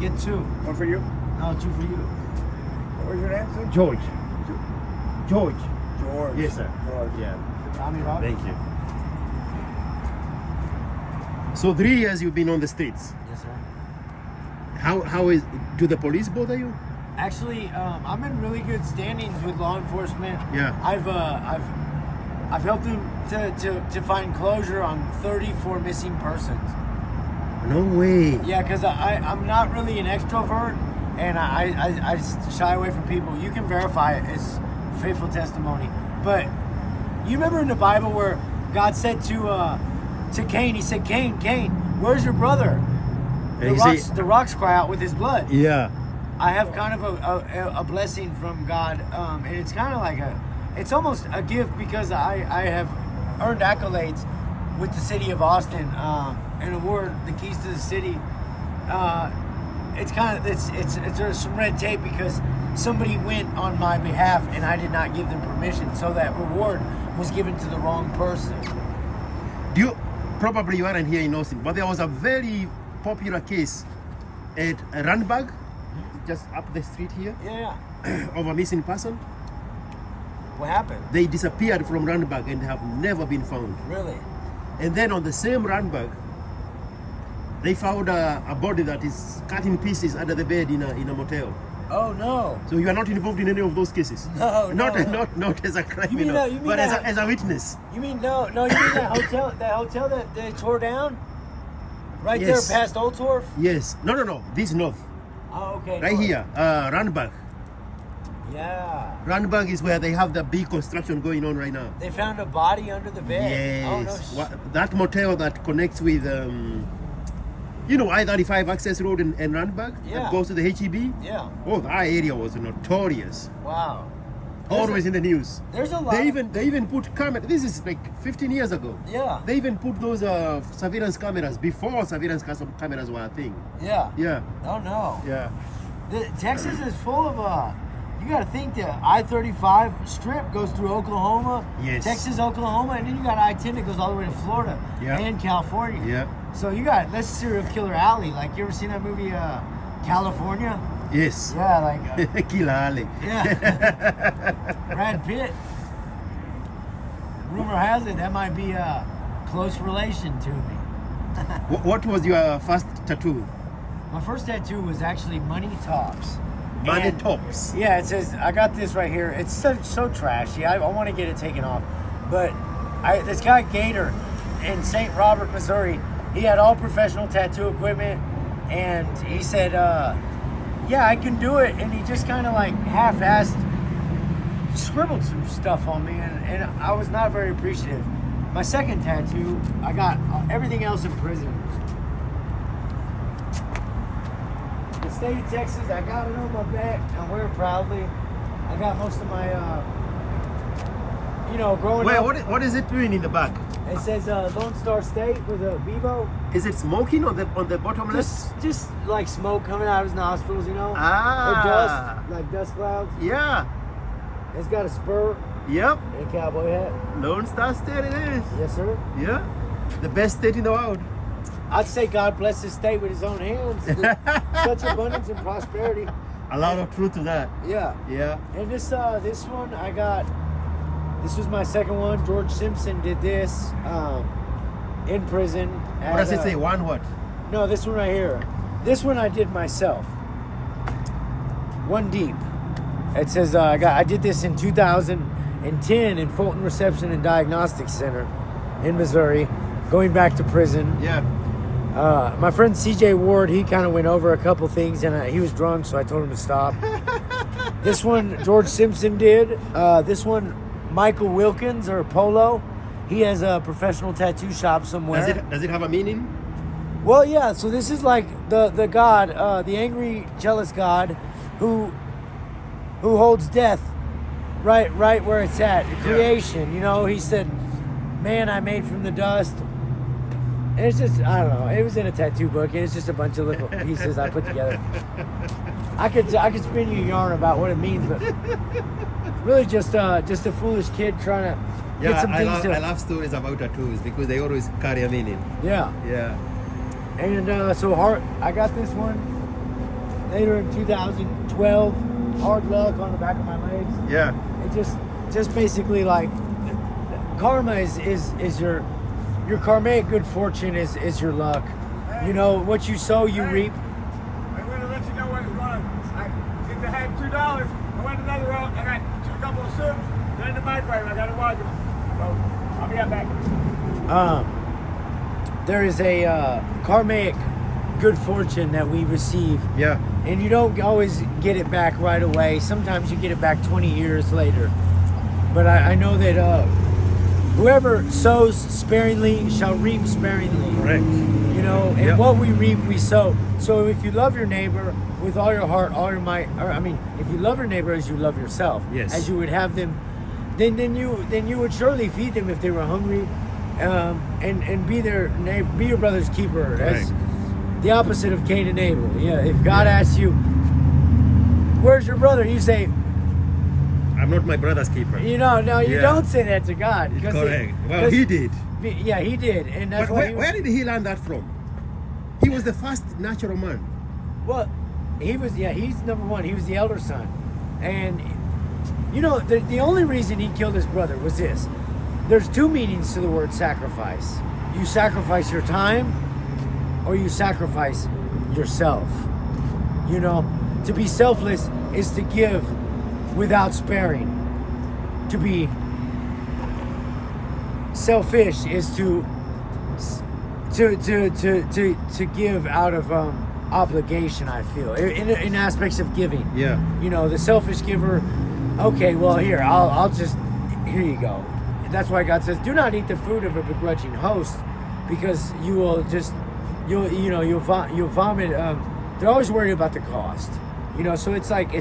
Speaker 1: Get 2.
Speaker 4: One for you?
Speaker 1: No, 2 for you.
Speaker 4: What was your name, sir?
Speaker 2: George. George.
Speaker 4: George.
Speaker 2: Yes, sir.
Speaker 4: George.
Speaker 2: Yeah.
Speaker 1: Tommy Robbins.
Speaker 2: Thank you. So 3 years you've been on the streets.
Speaker 1: Yes, sir.
Speaker 2: How do the police bother you?
Speaker 1: Actually, I'm in really good standings with law enforcement.
Speaker 2: Yeah.
Speaker 1: I've helped them to find closure on 34 missing persons.
Speaker 2: No way.
Speaker 1: Yeah, because I'm not really an extrovert, and I shy away from people. You can verify it. It's faithful testimony. But you remember in the Bible where God said to Cain, he said, Cain,
Speaker 3: where's your brother? The rocks cry out with his blood.
Speaker 2: Yeah.
Speaker 3: I have kind of a blessing from God, and it's kind of like it's almost a gift because I have earned accolades with the city of Austin, an award, the keys to the city. It's there's some red tape because somebody went on my behalf and I did not give them permission, so that reward was given to the wrong person.
Speaker 2: Probably you aren't here in Austin, but there was a very popular case at Randburg, just up the street here.
Speaker 3: Yeah.
Speaker 2: Of a missing person.
Speaker 3: What happened?
Speaker 2: They disappeared from Randburg and have never been found.
Speaker 3: Really?
Speaker 2: And then on the same Randburg, they found a body that is cut in pieces under the bed in a motel.
Speaker 3: Oh no!
Speaker 2: So you are not involved in any of those cases?
Speaker 3: No,
Speaker 2: not as a criminal, but as a witness.
Speaker 3: You mean no? You mean that hotel that they tore down? Right there past Old Torf?
Speaker 2: Yes. No. This north.
Speaker 3: Oh, okay.
Speaker 2: Right
Speaker 3: north.
Speaker 2: here, Randburg.
Speaker 3: Yeah.
Speaker 2: Randburg is where they have the big construction going on right now.
Speaker 3: They found a body under the bed.
Speaker 2: Yes.
Speaker 3: Oh, no.
Speaker 2: That motel that connects with, I-35 access road in Randburg that goes to the HEB.
Speaker 3: Yeah.
Speaker 2: Oh, that area was notorious.
Speaker 3: Wow.
Speaker 2: Always in the news.
Speaker 3: There's a lot.
Speaker 2: They even put camera. This is like 15 years ago.
Speaker 3: Yeah.
Speaker 2: They even put those surveillance cameras before surveillance cameras were a thing.
Speaker 3: Yeah.
Speaker 2: Yeah.
Speaker 3: Oh no.
Speaker 2: Yeah.
Speaker 3: Texas is full of you got to think the I-35 strip goes through Oklahoma, Texas, Oklahoma, and then you got I-10 that goes all the way to Florida and California.
Speaker 2: Yeah.
Speaker 3: So that's serial killer alley. Like, you ever seen that movie, California?
Speaker 2: Yes.
Speaker 3: Yeah, like
Speaker 2: Killer Alley.
Speaker 3: Yeah. Brad Pitt. Rumor has it that might be a close relation to me.
Speaker 2: What was your first tattoo?
Speaker 3: My first tattoo was actually Money Talks.
Speaker 2: Money Talks.
Speaker 3: Yeah, it says, I got this right here. It's so trashy. I want to get it taken off. But this guy Gator in St. Robert, Missouri, he had all professional tattoo equipment, and he said, yeah, I can do it. And he just kind of like half-assed scribbled some stuff on me, and I was not very appreciative. My second tattoo, I got everything else in prison. The state of Texas, I got it on my back. I wear it proudly. I got most of my, growing up.
Speaker 2: What is it doing in the back?
Speaker 3: It says Lone Star State with a Bevo.
Speaker 2: Is it smoking on the bottom left?
Speaker 3: Just like smoke coming out of his nostrils,
Speaker 2: Ah.
Speaker 3: Or dust, like dust clouds.
Speaker 2: Yeah.
Speaker 3: It's got a spur.
Speaker 2: Yep.
Speaker 3: And a cowboy hat.
Speaker 2: Lone Star State it is.
Speaker 3: Yes, sir.
Speaker 2: Yeah. The best state in the world.
Speaker 3: I'd say God bless this state with his own hands. Such abundance and prosperity.
Speaker 2: A lot of truth to that.
Speaker 3: Yeah.
Speaker 2: Yeah.
Speaker 3: And this one I got. This was my second one. George Simpson did this in prison.
Speaker 2: What does it say? One what?
Speaker 3: No, this one right here. This one I did myself. One deep. It says I did this in 2010 in Fulton Reception and Diagnostic Center in Missouri, going back to prison.
Speaker 2: Yeah.
Speaker 3: My friend CJ Ward, he kind of went over a couple things, and he was drunk, so I told him to stop. This one George Simpson did. This one Michael Wilkins or Polo. He has a professional tattoo shop somewhere.
Speaker 2: Does it have a meaning?
Speaker 3: Well, yeah. So this is like the God, the angry, jealous God, who holds death right where it's at. Creation. He said, "Man, I made from the dust." And it's just, I don't know. It was in a tattoo book, and it's just a bunch of little pieces I put together. I could spin you a yarn about what it means, but really just a foolish kid trying to get some things.
Speaker 2: I love stories about tattoos because they always carry a meaning.
Speaker 3: Yeah.
Speaker 2: Yeah.
Speaker 3: And I got this one later in 2012. Hard luck on the back of my legs.
Speaker 2: Yeah.
Speaker 3: It just basically like karma is your karmic good fortune is your luck. What you sow, you reap.
Speaker 4: I'm going to let you know what it's wrong. I had $2. I went another route. I got a couple of suits. They're in the microwave. I got to watch them. So I'll be right back.
Speaker 3: There is a karmic good fortune that we receive.
Speaker 2: Yeah.
Speaker 3: And you don't always get it back right away. Sometimes you get it back 20 years later. But I know that whoever sows sparingly shall reap sparingly.
Speaker 2: Correct.
Speaker 3: You know, and
Speaker 2: Yep.
Speaker 3: what we reap, we sow. So if you love your neighbor with all your heart, all your might, or I mean, if you love your neighbor as you love yourself,
Speaker 2: Yes.
Speaker 3: as you would have them, then you would surely feed them if they were hungry, and be their neighbor, be your brother's keeper. That's the opposite of Cain and Abel. Yeah, if God asks you, "Where's your brother?" you say,
Speaker 2: I'm not my brother's keeper.
Speaker 3: you know, no, you
Speaker 2: Yeah.
Speaker 3: don't say that to God.
Speaker 2: Correct. Well, he did.
Speaker 3: Yeah, he did, and that's
Speaker 2: But
Speaker 3: why.
Speaker 2: where did he learn that from? He was the first natural man.
Speaker 3: Well, he was, he's number one. He was the elder son. And, you know, the only reason he killed his brother was this. There's two meanings to the word sacrifice. You sacrifice your time, or you sacrifice yourself. You know, to be selfless is to give without sparing. To be selfish is to give out of obligation. I feel in aspects of giving.
Speaker 2: Yeah.
Speaker 3: You know, the selfish giver. Okay, well here I'll just here you go. That's why God says, "Do not eat the food of a begrudging host, because you will just you'll vomit." They're always worried about the cost. You know, so it's like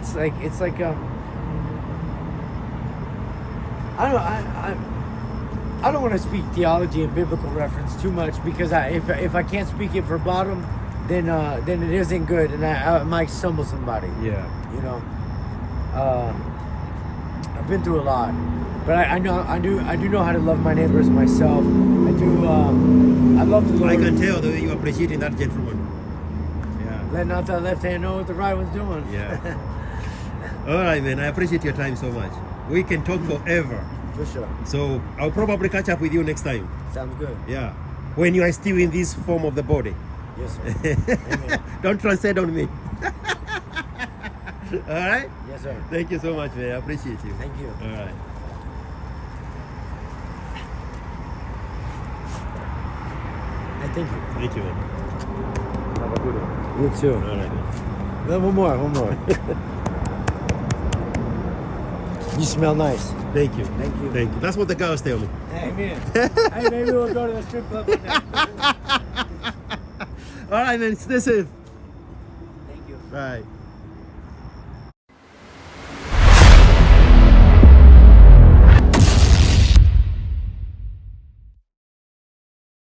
Speaker 3: I don't want to speak theology and biblical reference too much, because if I can't speak it verbatim, then it isn't good, and I might stumble somebody.
Speaker 2: Yeah.
Speaker 3: You know, I've been through a lot, but I do know how to love my neighbors myself. I do. I love the Lord.
Speaker 2: I can tell the way you're appreciating that gentleman. Yeah.
Speaker 3: Letting out that left hand know what the right one's doing.
Speaker 2: Yeah. All right, man. I appreciate your time so much. We can talk forever.
Speaker 3: For sure.
Speaker 2: So I'll probably catch up with you next time.
Speaker 3: Sounds good.
Speaker 2: Yeah. When you are still in this form of the body.
Speaker 3: Yes, sir. Amen.
Speaker 2: Don't transcend on me. All right?
Speaker 3: Yes, sir.
Speaker 2: Thank you so much, man. I appreciate you.
Speaker 3: Thank you.
Speaker 2: All right.
Speaker 3: Thank you.
Speaker 2: Thank you, man. Have a good one.
Speaker 3: You too.
Speaker 2: All right, man.
Speaker 3: One more. You smell nice.
Speaker 2: Thank you.
Speaker 3: Thank you.
Speaker 2: Thank you. That's what the girls tell me.
Speaker 3: Amen. Hey, maybe we'll go to the strip club one day.
Speaker 2: All right, man. Stay safe.
Speaker 3: Thank you.
Speaker 2: Bye.